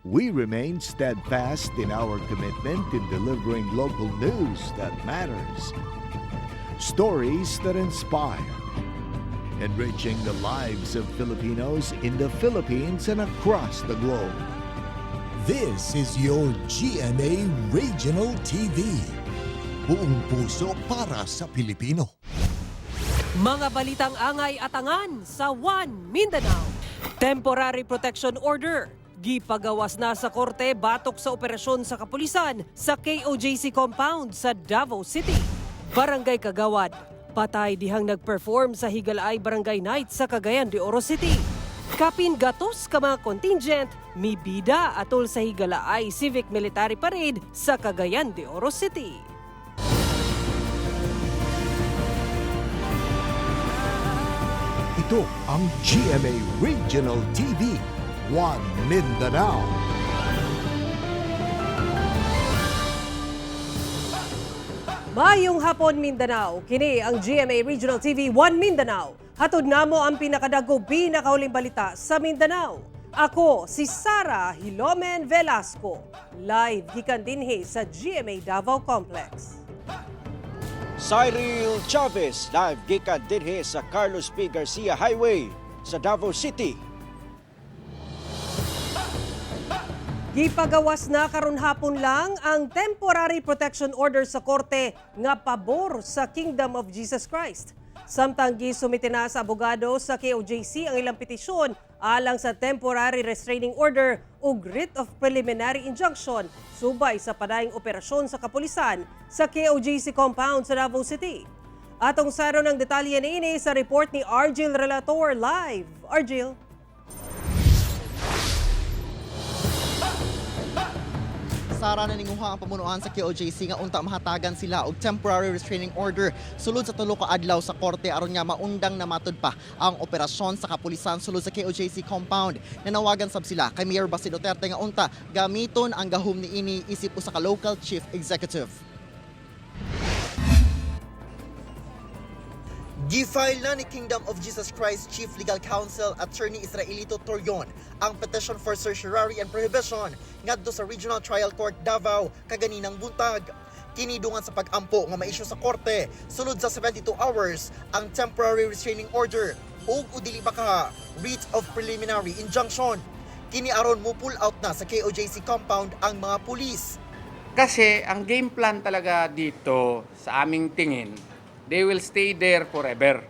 we remain steadfast in our commitment in delivering local news that matters. Stories that inspire. Enriching the lives of Filipinos in the Philippines and across the globe. This is your GMA Regional TV. Buong puso para sa Pilipino. Mga balitang angay at angan sa One Mindanao. Temporary Protection Order. Gipagawas na sa korte batok sa operasyon sa kapulisan sa KOJC compound sa Davao City. Barangay Kagawad. Patay dihang nag-perform sa Higalay Barangay Night sa Cagayan de Oro City. Kapin gatos ka mga contingent, mibida atol sa Higalay Civic Military Parade sa Cagayan de Oro City. Ito ang GMA Regional TV, One Mindanao. Mayong hapon Mindanao, kini ang GMA Regional TV One Mindanao. Hatod namo ang pinakadago pinakauling balita sa Mindanao. Ako si Sara Hilomen Velasco, live gikan dinhi sa GMA Davao Complex. Cyril Chavez, live gikan dinhi sa Carlos P. Garcia Highway sa Davao City. Gipagawas na karon hapon lang ang temporary protection order sa korte nga pabor sa Kingdom of Jesus Christ. Samtang gisumite na sa abogado sa KOJC ang ilang petisyon alang sa temporary restraining order ug writ of preliminary injunction subay sa padayong operasyon sa kapulisan sa KOJC compound sa Davao City. Atong saro ng detalye niini sa report ni Argil Relator live. Argil. Sara na ninguha ang pamunuan sa KOJC nga unta mahatagan sila og temporary restraining order sulod sa tulo ka adlaw sa korte aron nga maundang namatod pa ang operasyon sa kapulisan sulod sa KOJC compound. Nanawagan sab sila kay Mayor Baste Duterte nga unta gamiton ang gahom niini isip usa ka local chief executive. Gifile na ni Kingdom of Jesus Christ Chief Legal Counsel Attorney Israelito Torion ang petition for certiorari and prohibition ngadto sa Regional Trial Court Davao kaganinang buntag. Kinidungan sa pag-ampo nga ma-issue sa korte sulod sa 72 hours ang temporary restraining order ug dili ba ka writ of preliminary injunction. Kini aron mo pull out na sa KOJC compound ang mga pulis. Kasi ang game plan talaga dito sa aming tingin, they will stay there forever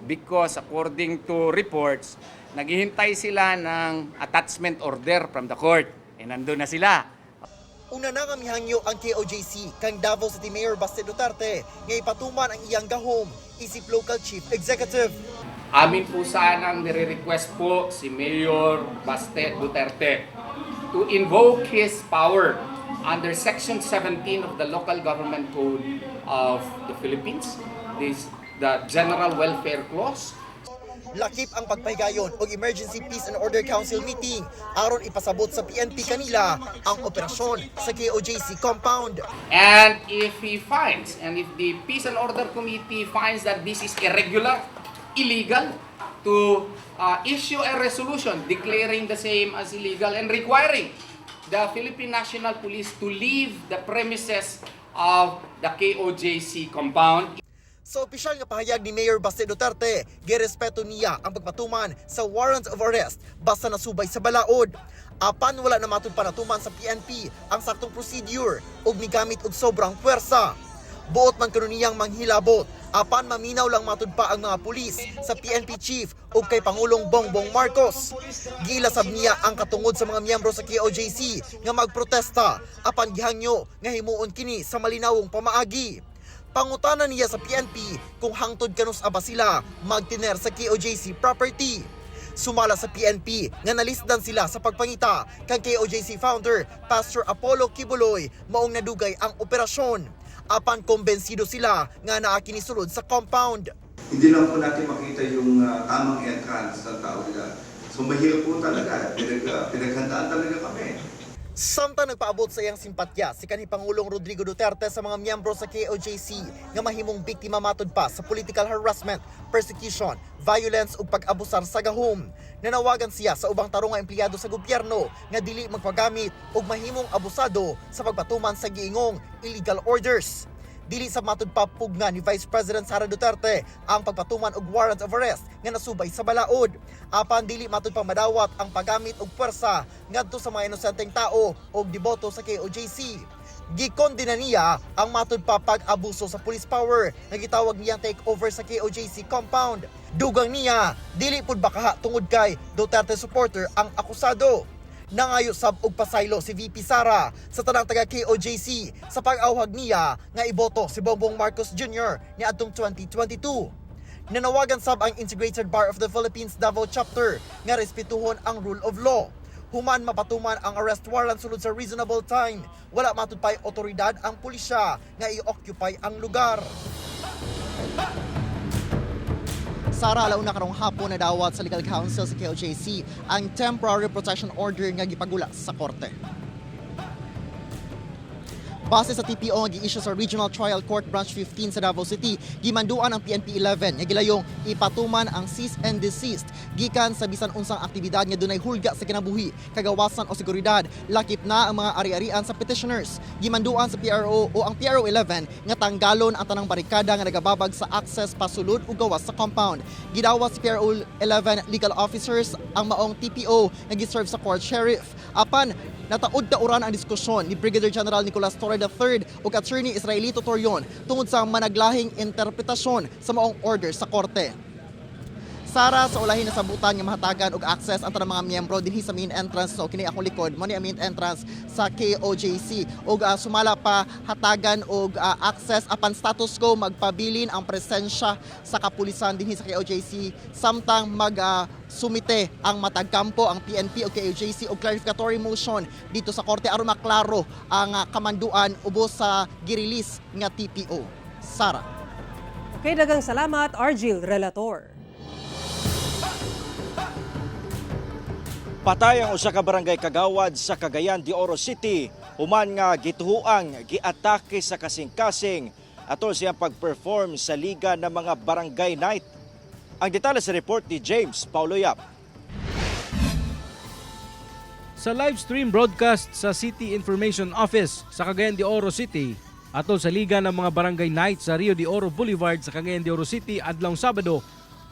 because according to reports, naghihintay sila ng attachment order from the court. Nandun na sila. Una na nga mihangyo ang KOJC kang Davao City Mayor Baste Duterte nga ipatuman ang iyang gahom isip local chief executive. Amin po sanang nire-request po si Mayor Baste Duterte to invoke his power under Section 17 of the Local Government Code of the Philippines. The General Welfare Clause. Lakip ang pagpahigayon og Emergency Peace and Order Council meeting aron ipasabot sa PNP kanila ang operasyon sa KOJC compound. And if he finds, and if the Peace and Order Committee finds that this is irregular, illegal, to issue a resolution declaring the same as illegal and requiring the Philippine National Police to leave the premises of the KOJC compound. Sa opisyal nga pahayag ni Mayor Baste Duterte, girespeto niya ang pagpatuman sa warrant of arrest basta nasubay sa balaod. Apan wala na matud panatuman sa PNP ang saktong procedure ug migamit og sobrang puwersa. Buot man kanuniyang manghilabot, apan maminaw lang matud pa ang mga pulis sa PNP chief ug kay Pangulong Bongbong Marcos. Gilasab niya ang katungod sa mga miyembro sa KOJC nga magprotesta apan gihangyo nga himuon kini sa malinawong pamaagi. Pangutana niya sa PNP kung hangtod kanus aba sila magtiner sa KOJC property. Sumala sa PNP nga nalisdan sila sa pagpangita kang KOJC founder Pastor Apollo Kibuloy maong nadugay ang operasyon. Apan kumbensido sila nga naa kini sulod sa compound. Hindi lang po natin makita yung tamang entrance ng tao nila. So mahirap po talaga, pinaghandaan talaga kami. Samtang nagpaabot sa iyang simpatya si kanhi Pangulong Rodrigo Duterte sa mga miyembro sa KOJC nga mahimong biktima matud pa sa political harassment, persecution, violence ug pag-abusar sa gahom. Nanawagan siya sa ubang tarong nga empleyado sa gobyerno nga dili magpagamit og mahimong abusado sa pagpatuman sa giingong illegal orders. Dili sa matud pa pugna ni Vice President Sara Duterte ang pagpatuman og warrant of arrest nga nasubay sa balaod. Apan dili matud pa madawat ang paggamit og pwersa ngadto sa mga inosenteng tao og deboto sa KOJC. Gikondena niya ang matud pa pag-abuso sa police power nga gitawag niyang takeover sa KOJC compound. Dugang niya, dili pud bakaha tungod kay Duterte supporter ang akusado. Nangayo sab og pasaylo si VP Sara sa tanang taga KOJC sa pag-awhag niya nga iboto si Bongbong Marcos Jr. niadtong 2022. Nanawagan sab ang Integrated Bar of the Philippines Davao Chapter nga respetuhon ang rule of law. Human mapatuman ang arrest warrant sulod sa reasonable time, wala matud pay otoridad ang pulisya nga i-occupy ang lugar. Sara, alauna karong hapon na dawat sa Legal Counsel sa KOJC ang Temporary Protection Order nga gipagula sa korte. Base sa TPO nga gi-issue sa Regional Trial Court Branch 15 sa Davao City, gimanduan ang PNP 11 nga gilayong ipatuman ang cease and desist gikan sa bisan unsang aktibidad nga dunay hulga sa kinabuhi, kagawasan o seguridad, lakip na ang mga ari-arian sa petitioners. Gimanduan sa PRO o ang PRO 11 nga tanggalon ang tanang barikada nga nagababag sa access pasulod ug gawas sa compound. Gidawas sa PRO 11 legal officers ang maong TPO nga giserve sa court sheriff. Apan nataud-dauran ang diskusyon ni Brigadier General Nicolas Torre III ug Attorney Israelito Torion tungod sa managlahing interpretasyon sa maong order sa korte. Sara, sa ulahin na sabutan nga mahatagan og access ang tanang mga miyembro dinhi sa main entrance so kini akong likod mo ni ang main entrance sa KOJC ug sumala pa hatagan og access apan status quo magpabilin ang presensya sa kapulisan dinhi sa KOJC samtang sumite ang matagkampo ang PNP o KOJC og clarificatory motion dito sa korte aron maklaro ang kamanduan ubos sa gi-release nga TPO. Sara. Okay, daghang salamat Argil Relator. Patay ang usa ka barangay kagawad sa Cagayan de Oro City human nga gituhuang giatake sa kasing-kasing atol siyang pag-perform sa liga ng mga barangay night. Ang detalye sa report ni James Paulo Yap. Sa live stream broadcast sa City Information Office sa Cagayan de Oro City atol sa liga ng mga barangay night sa Rio de Oro Boulevard sa Cagayan de Oro City adlong Sabado,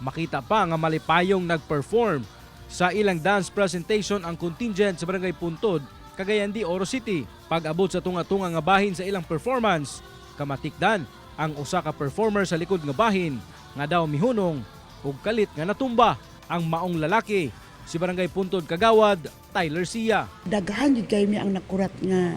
makita pa nga malipayong nag-perform sa ilang dance presentation ang contingent sa Barangay Puntod, Cagayan de Oro City. Pag-abot sa tunga-tunga nga bahin sa ilang performance, kamatikdan ang usa ka performer sa likod nga bahin nga daw mihunong ug kalit nga natumba ang maong lalaki si Barangay Puntod Kagawad, Tyler Sia. Daghan jud kay mi ang nakurat nga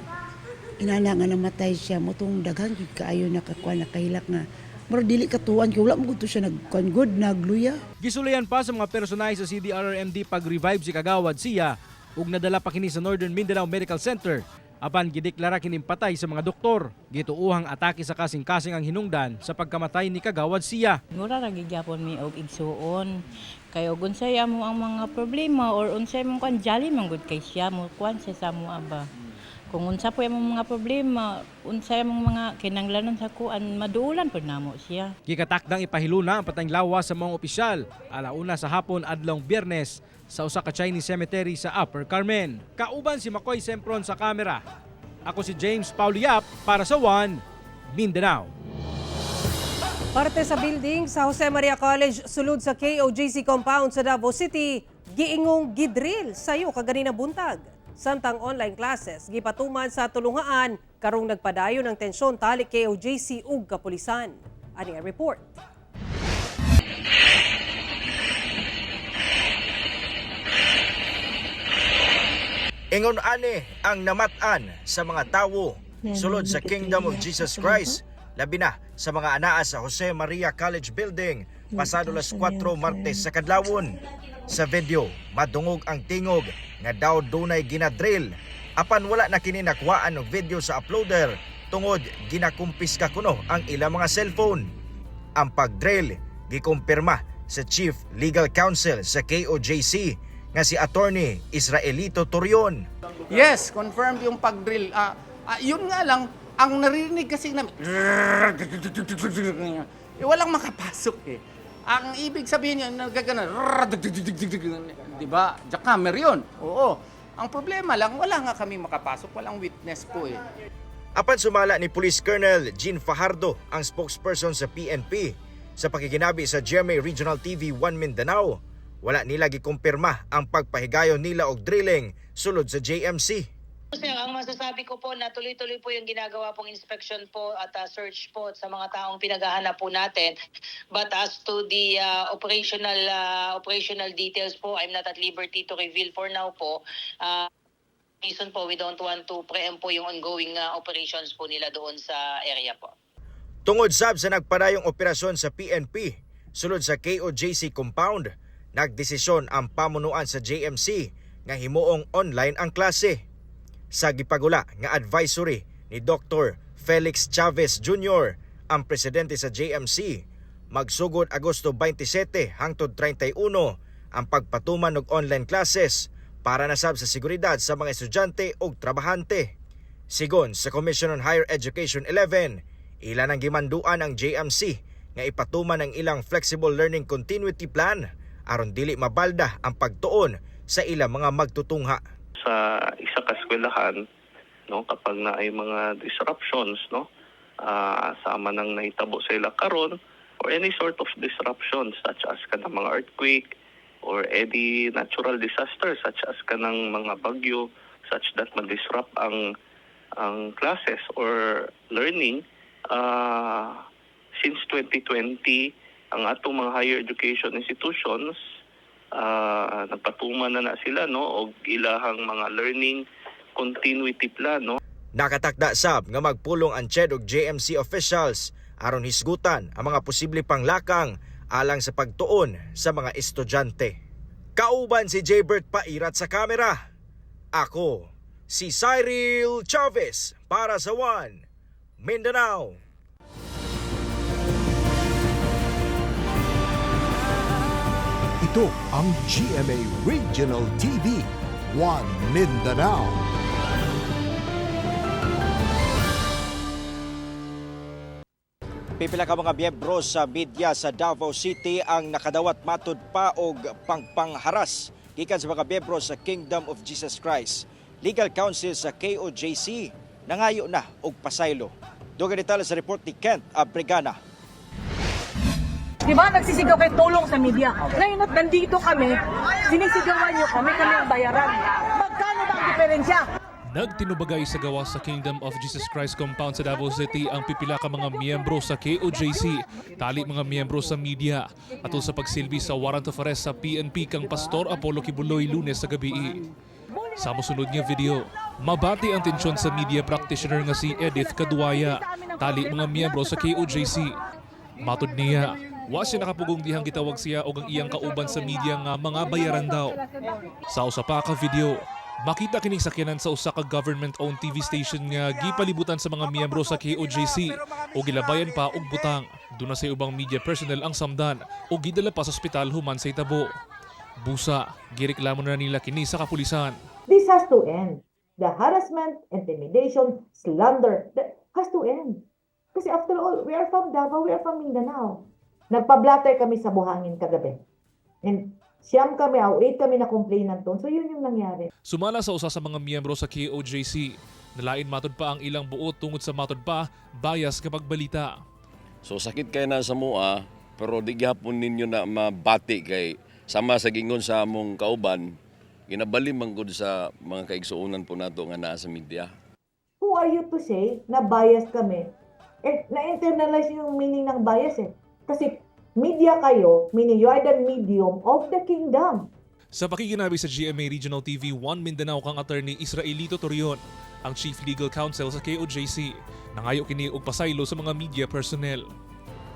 inana nga namatay siya motong daghan jud kaayo nakakuan nakahilak nga pero dili katuan kay wala mo gud siya nagkuan good nagluya. Gisulayan pa sa mga personay sa CDRRMD pag-revive si Kagawad Sia ug nadala pa kini sa Northern Mindanao Medical Center apan gideklara kining patay sa mga doktor. Gituuhang atake sa kasing-kasing ang hinungdan sa pagkamatay ni Kagawad Sia. Mura ra gyapon mi og igsuon kay og unsay amo ang mga problema or unsay mong kan jali man gud kay siya mo kuan sa samo aba. Kung unsa po yung mga problema, unsa yung mga kinanglanon sa kuan, maduulan po namo siya. Gikatakdang ipahiluna ang patayng lawas sa mga opisyal alauna sa hapon adlong Biyernes sa usa ka Chinese cemetery sa Upper Carmen. Kauban si Makoy Sempron sa kamera. Ako si James Pauliap para sa One Mindanao. Parte sa building sa Jose Maria College sulod sa KOJC compound sa Davao City, giingong gidrill sayo kaganina buntag. Samtang online classes, gipatuman sa tulungaan, karong nagpadayon ng tensyon tali KOJC ug kapulisan. Ani ang report. Ingon ani ang namatan sa mga tawo sulod sa Kingdom of Jesus Christ, labi na sa mga anaa sa Jose Maria College Building pasado las 4 Martes sa kadlawon. Sa video, madungog ang tingog nga daw dunay ginadrill. Apan wala na kini nakuhaan og video sa uploader tungod ginakumpiska kuno ang ilang mga cellphone. Ang pagdrill gikumpirma sa Chief Legal Counsel sa KOJC nga si Attorney Israelito Torion. Yes, confirmed yung pag-drill. Yun nga lang, ang narinig kasi namin, walang makapasok eh. Ang ibig sabihin niya, nagagana, di ba? Jackhammer yun. Oo. Ang problema lang, wala nga kami makapasok, walang witness po eh. Apan sumala ni Police Colonel Jean Fajardo, ang spokesperson sa PNP, sa pakikinabi sa GMA Regional TV 1 Mindanao, wala nila gikumpirma ang pagpahigayon nila og drilling sulod sa JMC. Sir, ang masasabi ko po na tuloy-tuloy po yung ginagawa pong inspection po at search po sa mga taong pinaghahanap po natin. But as to the operational details po, I'm not at liberty to reveal for now po. Reason po, we don't want to preempt po yung ongoing operations po nila doon sa area po. Tungod sab sa nagpadayong operasyon sa PNP, sulod sa KOJC compound, nagdesisyon ang pamunuan sa JMC nga himuong online ang klase. Sa gipagula nga advisory ni Dr. Felix Chavez Jr., ang presidente sa JMC, magsugod Agosto 27 hangtod 31 ang pagpatuman og online classes para nasab sa seguridad sa mga estudyante ug trabahante. Sigon sa Commission on Higher Education 11, ilan ang gimanduan ang JMC nga ipatuman ang ilang flexible learning continuity plan aron dili mabalda ang pagtuon sa ilang mga magtutungha. Sa isa ka eskwelahan, no, kapag na ay mga disruptions, no, sama nang nahitabo sa ila karon or any sort of disruption such as kanang mga earthquake or any natural disaster such as kanang mga bagyo such that ma-disrupt ang classes or learning. Since 2020, ang atong mga higher education institutions nagpatuman na sila, no, og ilahang mga learning continuity plan, no. Nakatakda sab nga magpulong ang CHED og JMC officials aron hisgutan ang mga posible panglakang alang sa pagtuon sa mga estudyante. Kauban si Jaybert Pairat sa kamera. Ako si Cyril Chavez para sa One Mindanao. Ito ang GMA Regional TV 1 Mindanao. Pipila ka mga miyembro sa media sa Davao City ang nakadawat matud pa og pangpangharas gikan sa mga miyembro sa Kingdom of Jesus Christ. Legal Counsel sa KOJC nangayo na og pasaylo. Dugang detalye sa report ni Kent Abregana. Diba nagsisigaw kayo tulong sa media? Ngayon at nandito kami, sinisigawan nyo kami ang bayaran. Magkano ba ang diferensya? Nagtinubagay sa gawas sa Kingdom of Jesus Christ compound sa Davao City ang pipila ka mga miyembro sa KOJC, tali mga miyembro sa media, atol sa pagsilbi sa warrant of arrest sa PNP kang Pastor Apollo Kibuloy Lunes sa gabi. Sa mosunod nga video, mabati ang tensyon sa media practitioner nga si Edith Kaduaya, tali mga miyembro sa KOJC. Matod niya, wa siya nakapugong dihang gitawag siya o ang iyang kauban sa media nga mga bayaran daw. Sa usa pa ka video, makita kining sakyanan sa usa ka government-owned TV station nga gipalibutan sa mga miyembro sa KOJC o gilabayan pa og butang. Doon na sa ubang media personnel ang samdan o gidala pa sa ospital human sa Itabo. Busa, gireklamo na nila kini sa kapulisan. This has to end. The harassment, intimidation, slander, that has to end. Kasi after all, we are from Davao, we are from Mindanao. Nagpa-blatter kami sa buhangin kagabi. And siyam kami, 8 kami na complainant doon. So yun yung nangyari. Sumala sa usa sa mga miyembro sa KOJC, nalain matod pa ang ilang buot tungod sa matod pa bias kapag balita. So sakit kay na sa mua, pero di gyapon ninyo na mabati kay sama sa gingon sa among kauban, ginabali man gud sa mga kaigsuonan po nato nga naa sa media. Who are you to say na bias kami? Na-internalize yung meaning ng bias eh. Kasi media kayo, meaning you are the medium of the kingdom. Sa pakikinabi sa GMA Regional TV 1 Mindanao kang attorney Israelito Torion, ang Chief Legal Counsel sa KOJC, nangayo kini og pasaylo sa mga media personnel.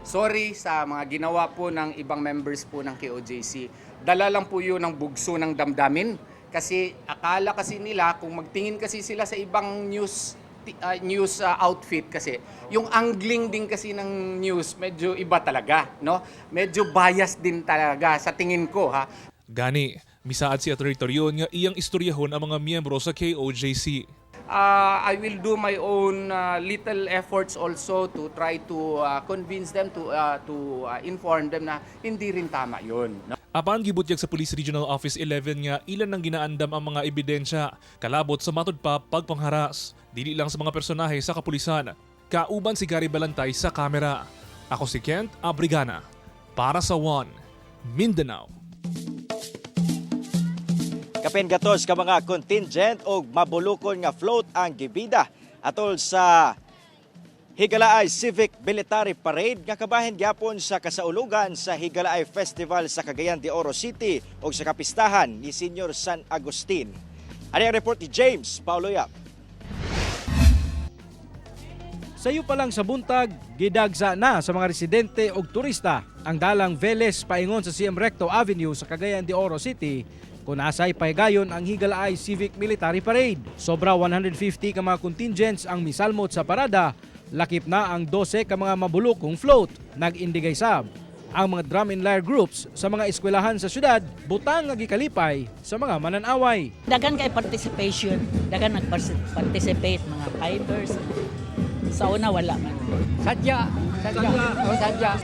Sorry sa mga ginawa po ng ibang members po ng KOJC. Dala lang po yun ng bugso ng damdamin. Kasi akala kasi nila kung magtingin kasi sila sa ibang news outfit kasi yung angling din kasi ng news medyo iba talaga, no? Medyo bias din talaga sa tingin ko, ha. Gani, Misaad si Atty. Torion nga iyang istoryahon ang mga miyembro sa KOJC. I will do my own little efforts also to try to convince them to inform them na hindi rin tama yun. Apan gibutyag sa Police Regional Office 11 nga ilan nang ginaandam ang mga ebidensya kalabot sa matud pa pagpangharas. Dili lang sa mga personahe sa kapulisan. Kauban si Gary Balantay sa kamera. Ako si Kent Abrigana para sa One Mindanao. Kapin gatos ka mga contingent o mabulukon nga float ang gibida atol sa Higalaay Civic Military Parade nga kabahin gyapon sa kasaulugan sa Higalaay Festival sa Cagayan de Oro City o sa kapistahan ni Senior San Agustin. Ano ang report ni James Paulo Yap? Sayo pa lang sa buntag, gidagsa na sa mga residente o turista ang dalang Veles paingon sa CM Recto Avenue sa Cagayan de Oro City kung asay pahigayon ang Higalaay Civic Military Parade. Sobra 150 ka mga contingents ang misalmot sa parada, lakip na ang 12 ka mga mabulukong float. Nag-indigay sab ang mga drum and lyre groups sa mga eskwelahan sa syudad, butang nga gikalipay sa mga mananaway. Dagan kay participation, dagan nag-participate mga fighters. Sa una wala man. Sadya.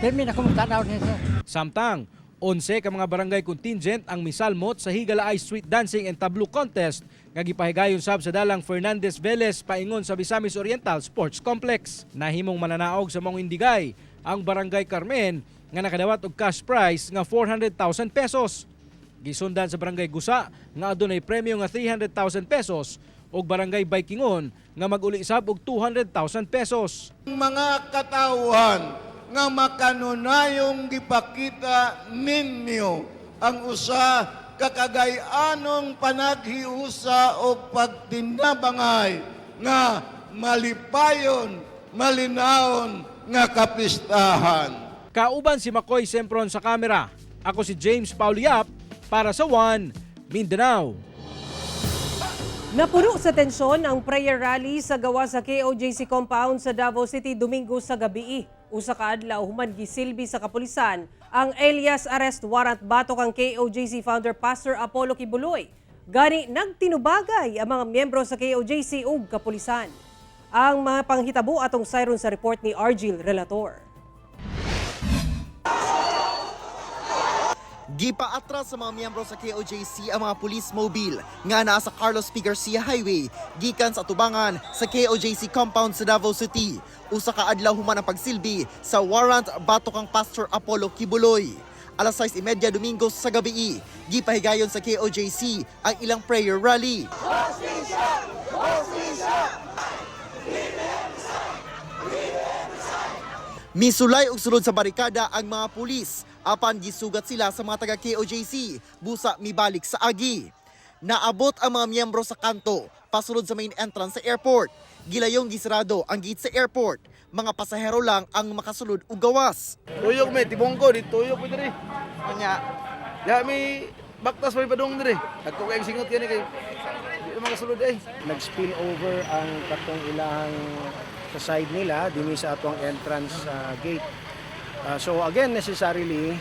Termin ako magtanaw niya. Samtang 11 ka mga barangay contingent ang misalmot sa Higalaay Street Dancing and Tableau Contest nga gipahigayon sab sa dalang Fernandez Veles paingon sa Misamis Oriental Sports Complex. Nahimong mananaog sa mga indigay ang Barangay Carmen nga nakadawat og cash prize nga 400,000 pesos. Gisundan sa Barangay Gusa nga adunay premyo nga 300,000 pesos ug Barangay Baikingon nga mag-uli sab og 200,000 pesos. Mga katawhan nga makanunayong gipakita ninyo ang usa kakagayanong panaghiusa o pagtinabangay nga malipayon, malinawon nga kapistahan. Kauban si Makoy Sempron sa kamera. Ako si James Pauliap para sa One Mindanao. Napuno sa tensyon ang prayer rally sa gawa sa KOJC compound sa Davao City Domingo sa gabi. Usa ka adlaw human gisilbi sa kapulisan ang alias arrest warrant batok ang KOJC founder Pastor Apollo Kibuloy. Gani nagtinubagay ang mga miyembro sa KOJC ug kapulisan. Ang mga panghitabo atong sayron sa report ni Argil Relator. Gipaatras sa mga miyembro sa KOJC ang mga police mobile nga naa sa Carlos P. Garcia Highway gikan sa tubangan sa KOJC compound sa Davao City. Usa ka adlaw human ang pagsilbi sa warrant batok ang Pastor Apollo Kibuloy. Alas 6:30 Domingo sa gabi, gipahigayon sa KOJC ang ilang prayer rally. Misulay og sulod sa barikada ang mga pulis. Apan gisugat sila sa mga taga KOJC, busa mibalik sa agi. Naabot ang mga miyembro sa kanto, pasulod sa main entrance sa airport. Gilayong gisarado ang gate sa airport. Mga pasahero lang ang makasulod ug gawas. Tuyok may tibongko di tuyok mi diri. Kanya. Ya mi baktas may padung diri. Ako kay singot kani kay di makasulod ay. Nag-spill over ang katong ilahang sa side nila dinhi sa atong entrance gate. So again, necessarily,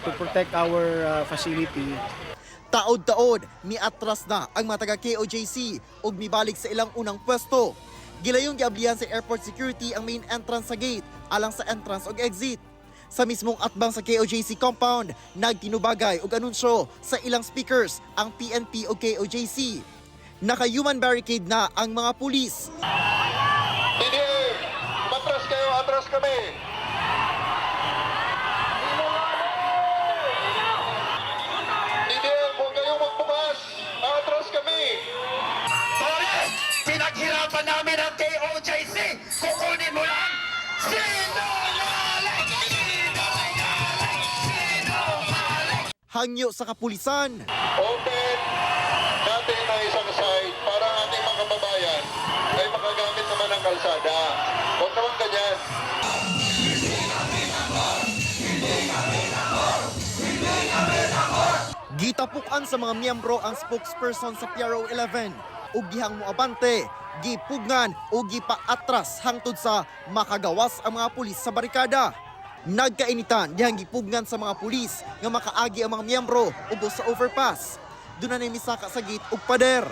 to protect our facility. Taod-taod, miatras na ang mga taga KOJC ug mibalik sa ilang unang pwesto. Gilayong giablihan sa airport security ang main entrance sa gate alang sa entrance ug exit. Sa mismong atbang sa KOJC compound, nagtinubagay ug anunsyo sa ilang speakers ang PNP ug KOJC. Naka-human barricade na ang mga pulis. Hindi, matras kayo, atras kami. Pinaghirapan namin ang KOJC. Kukunin mo lang. Hangyo sa kapulisan. Open natin ang isang side para ang ating mga kababayan ay makagamit naman ng kalsada. Huwag naman ganyan. Gitapukan sa mga miyembro ang spokesperson sa PRO 11 ug gihang moabante, gipugngan o gipaatras hangtod sa makagawas ang mga pulis sa barikada. Nagkainitan dihang gipugnan sa mga pulis nga makaagi ang mga miyembro ubos sa overpass. Doon na misaka sa gate ug pader.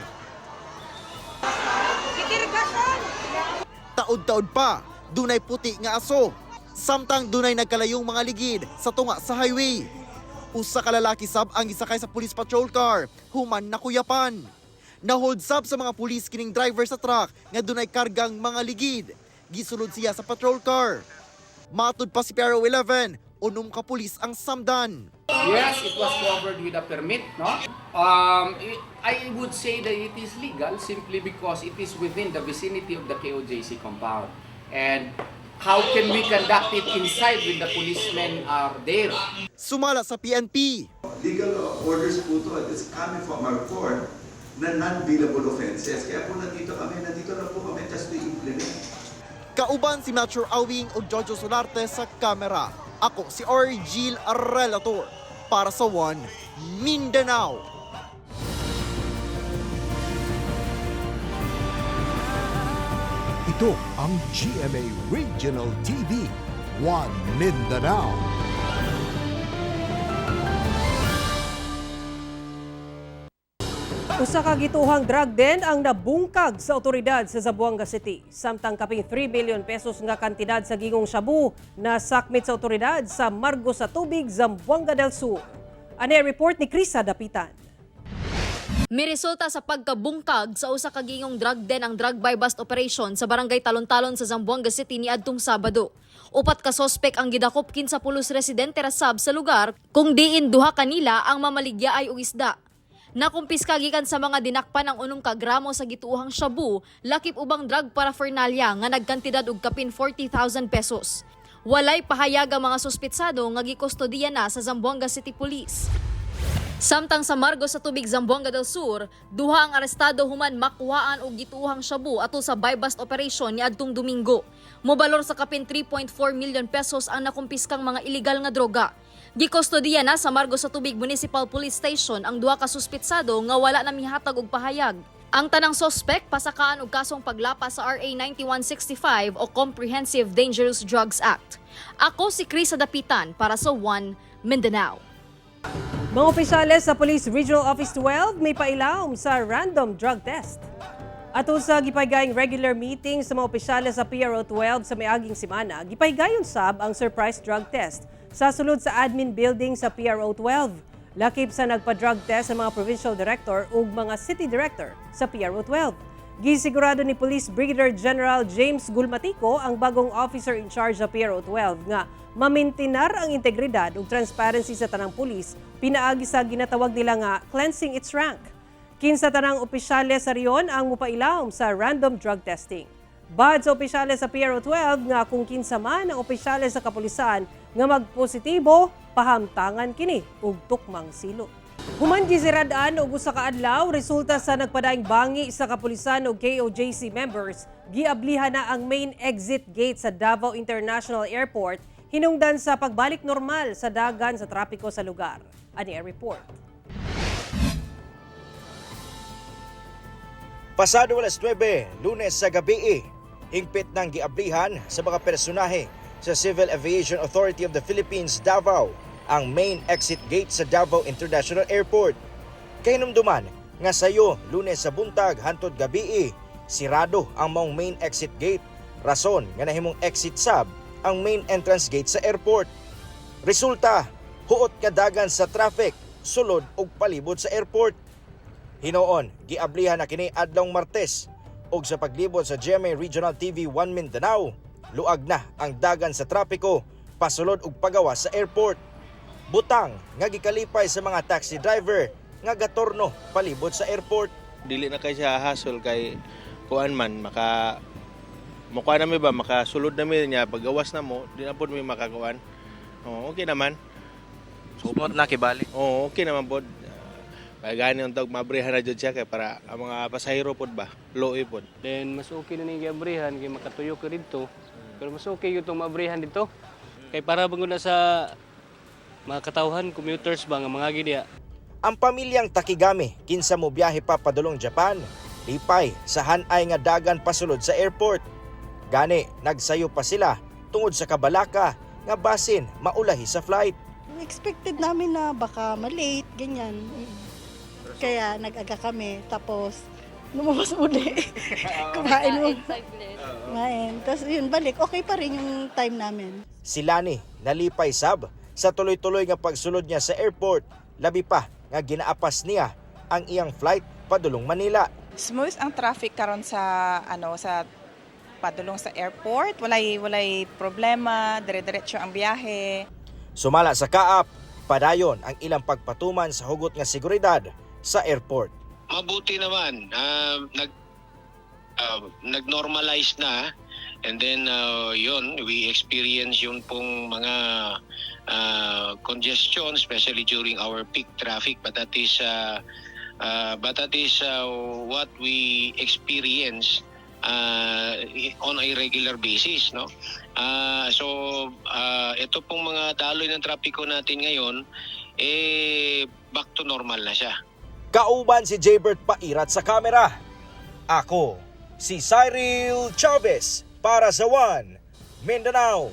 Taod-taod pa, dunay puti nga aso. Samtang dunay nagkalayong mga ligid sa tunga sa highway. Usa ka lalaki sab ang gisakay sa police patrol car, human nakuyapan. Nahold sab sa mga pulis kining driver sa truck nga dunay kargang mga ligid. Gisulod siya sa patrol car. Matud pa si PRO 11, unom ka pulis ang samdan. Yes, it was covered with a permit, no? I would say that it is legal simply because it is within the vicinity of the KOJC compound. And how can we conduct it inside when the policemen are there? Sumala sa PNP. Legal orders po to. It's coming from our court na non-billable offenses. Kaya po nandito na po kami just to implement. Kauban si Metro Awing o Jojo Solarte sa kamera. Ako si Orgil Relator para sa One Mindanao. Ito ang GMA Regional TV, One Mindanao. Usa ka gituhang drug den ang nabungkag sa otoridad sa Zamboanga City. Samtang kaping 3 billion pesos nga kantidad sa gingong shabu na sakmit sa otoridad sa Margo sa Tubig, Zamboanga del Sur. Ane report ni Krisa Dapitan. May resulta sa pagkabungkag sa usa ka gingong drug den ang drug buy bust operation sa barangay Talon-Talon sa Zamboanga City niadtong Sabado. Upat ka sospek ang gidakop kin sa pulos residente rasab sa lugar kung diin duha kanila ang mamaligyaay og isda. Nakumpiska gikan sa mga dinakpan ang 6 ka gramo sa gituuhang shabu, lakip ubang drug paraphernalia nga nagkantidad og kapin 40,000 pesos. Walay pahayag ang mga suspitsado nga gikustodiya na sa Zamboanga City Police. Samtang sa Margo sa Tubig, Zamboanga del Sur, duha ang arestado human makuhaan og gituuhang shabu ato sa buy bust operation niadtong Domingo. Mobalor sa kapin 3.4 million pesos ang nakumpiskang mga illegal nga droga. Gikustodiya na sa Margo sa Tubig Municipal Police Station ang duha ka suspitsado nga wala na mihatag og pahayag. Ang tanang sospek pasakaan og kasong paglapas sa RA 9165 o Comprehensive Dangerous Drugs Act. Ako si Krisa Dapitan para sa One Mindanao. Mga opisyales sa Police Regional Office 12 may pailaom sa random drug test. Ato sa gipahigayong regular meeting sa mga opisyales sa PRO 12 sa miaging semana, gipahigayong sab ang surprise drug test sa sulod sa admin building sa PRO 12. Lakip sa nagpa-drug test sa mga provincial director ug mga city director sa PRO 12. Gisigurado ni Police Brigadier General James Gulmatico ang bagong officer in charge sa PRO 12 nga mamintinar ang integridad ug transparency sa tanang pulis pinaagi sa ginatawag nila nga cleansing its rank. Kinsa tanang opisyales sa riyon ang mupailaom sa random drug testing. Bad sa opisyales sa PRO 12 nga kung kinsa man ang opisyales sa kapulisan nga magpositibo, pahamtangan kini ug tukmang silot. Human gisiradaan og usa ka adlaw resulta sa nagpadaing bangi sa kapulisan ug KOJC members, giablihan na ang main exit gate sa Davao International Airport hinungdan sa pagbalik normal sa dagan sa trapiko sa lugar. Ani report. Pasado alas 9, Lunes sa gabi, hingpit ng giablihan sa mga personahe sa Civil Aviation Authority of the Philippines, Davao, ang main exit gate sa Davao International Airport. Kahinumduman nga sayo Lunes sa buntag hantod gabi, sirado ang maong main exit gate. Rason nga nahimong exit sab ang main entrance gate sa airport. Resulta, huot kadagan sa traffic, sulod ug palibot sa airport. Hinoon, giablihan na kini adlong Martes ug sa paglibot sa GMA Regional TV 1 Mindanao, luag na ang dagan sa trapiko, pasulod ug pagawas sa airport. Butang nga gikalipay sa mga taxi driver nga gatorno palibot sa airport. Dili na kay siya hassle kay kuan man mukha na mi ba makasulod na mi niya pagawas na mo di na pod mi makakuan. Okay naman. Support na kibali. Okay naman pod. Gani ang tawag mabrihan na jud siya kay para ang mga pasahero pod ba loy pod. Then mas okay na ning giabrihan kay makatuyo ka didto. Pero mas okay yung itong mabrihan dito. Kay para bangod na sa mga katawhan, commuters ba nga mga gidya. Ang pamilyang Takigami kinsa mo biyahe pa padulong Japan, lipay sa hanay nga dagan pasulod sa airport. Gani nagsayo pa sila tungod sa kabalaka nga basin maulahi sa flight. Expected namin na baka malate, ganyan. Kaya nag-aga kami. Tapos, lumabas uli. Kumain mo. Kumain. Tapos yun, balik. Okay pa rin yung time namin. Si Lani nalipay sab sa tuloy-tuloy nga pagsulod niya sa airport. Labi pa nga ginaapas niya ang iyang flight padulong Manila. Smooth ang traffic karon sa sa padulong sa airport. Walay problema, dire-diretso ang biyahe. Sumala sa kaap, padayon ang ilang pagpatuman sa hugot nga seguridad sa airport. Mabuti naman, nag-normalize na, and then we experience yung pong mga congestion, especially during our peak traffic, but that is what we experience on a regular basis, no? Ito pong mga daloy ng trapiko natin ngayon, back to normal na siya. Kauban si Jaybert Pairat sa kamera. Ako, si Cyril Chavez para sa One Mindanao.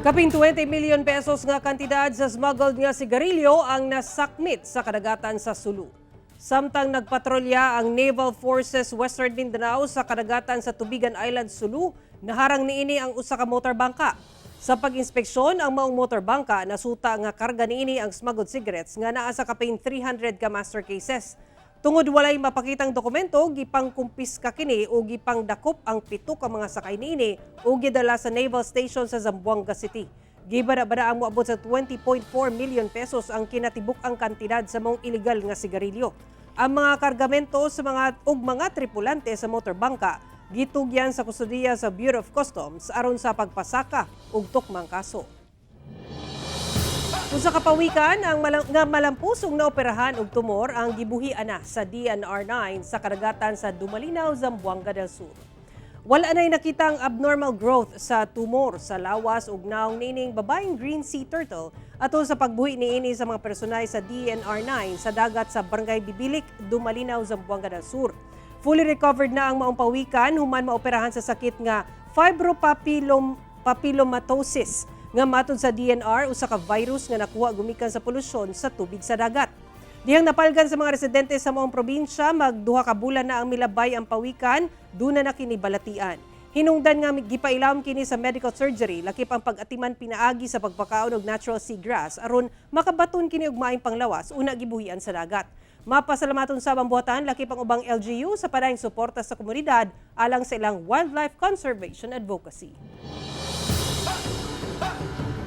Kaping 20 million pesos nga kantidad sa smuggled nga sigarilyo ang nasakmit sa kadagatan sa Sulu. Samtang nagpatrolya ang Naval Forces Western Mindanao sa kadagatan sa Tubigan Island, Sulu, naharang niini ang usa ka motorbangka. Sa pag-inspeksyon, ang maong motorbangka nasuta nga karga niini ang smuggled cigarettes nga naa sa kapin 300 ka master cases. Tungod walay mapakitang dokumento, gipang kumpiska kini o gipang dakop ang 7 ka mga sakay niini o gidala sa Naval Station sa Zamboanga City. Gibada-bada ang moabot sa 20.4 million pesos ang kinatibuk ang kantidad sa mong illegal nga sigarilyo. Ang mga kargamento sa mga tripulante sa motorbangka gitugyan sa kustudiya sa Bureau of Customs aron sa pagpasaka ug tukmang kaso. Kung sa kapawikan, ang malampusong na operahan og tumor ang gibuhian na sa DNR9 sa kadagatan sa Dumalinaw, Zamboanga del Sur. Wala na'y nakitang abnormal growth sa tumor sa lawas ug naong nining babaeng green sea turtle atol sa pagbuhi niini sa mga personay sa DNR9 sa dagat sa Barangay Bibilik, Dumalinaw, Zamboanga del Sur. Fully recovered na ang maong pawikan human maoperahan sa sakit nga fibropapillomatosis nga matod sa DNR usa ka virus nga nakuha gumikan sa polusyon sa tubig sa dagat. Dihang napalgan sa mga residente sa maong probinsya, magduha ka bulan na ang milabay ang pawikan, duna na kini balatian. Hinungdan nga gipailawom kini sa medical surgery, lakip ang pag-atiman pinaagi sa pagpakaon og natural seagrass aron makabaton kini og maayong panglawas una gibuhian sa dagat. Mapasalamaton sa buhatan, lakip ang ubang LGU sa padayong suporta sa komunidad alang sa ilang wildlife conservation advocacy.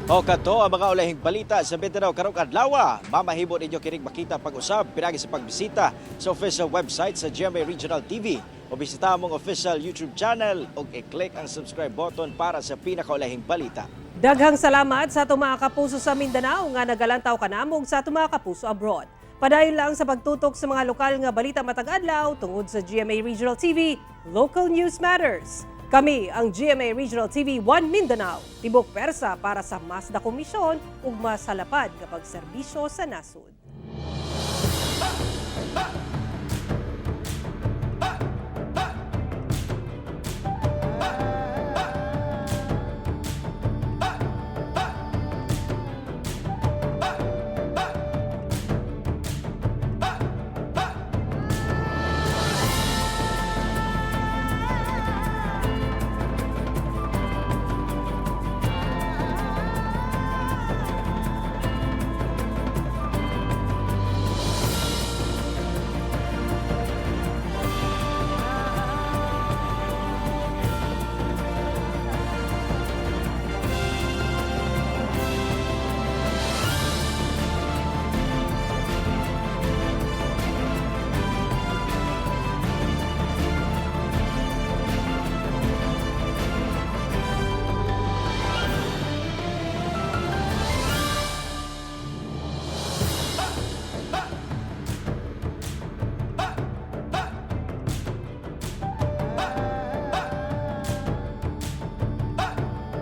O kato ang mga ulahing balita sa Mindanao karong adlaw. Mamahimo ninyo kining makita pag-usab pinagi sa pagbisita sa official website sa GMA Regional TV o bisita among official YouTube channel ug i-click ang subscribe button para sa pinakaulahing balita. Daghang salamat sa atong mga kapuso sa Mindanao nga nagalantaw kanamong sa atong mga kapuso abroad. Padayon lang sa pagtutok sa mga lokal nga balita matag adlaw tungod sa GMA Regional TV, Local News Matters. Kami ang GMA Regional TV 1 Mindanao, tibok persa para sa mas dakong misyon ug mas halapad nga pagserbisyo sa nasod.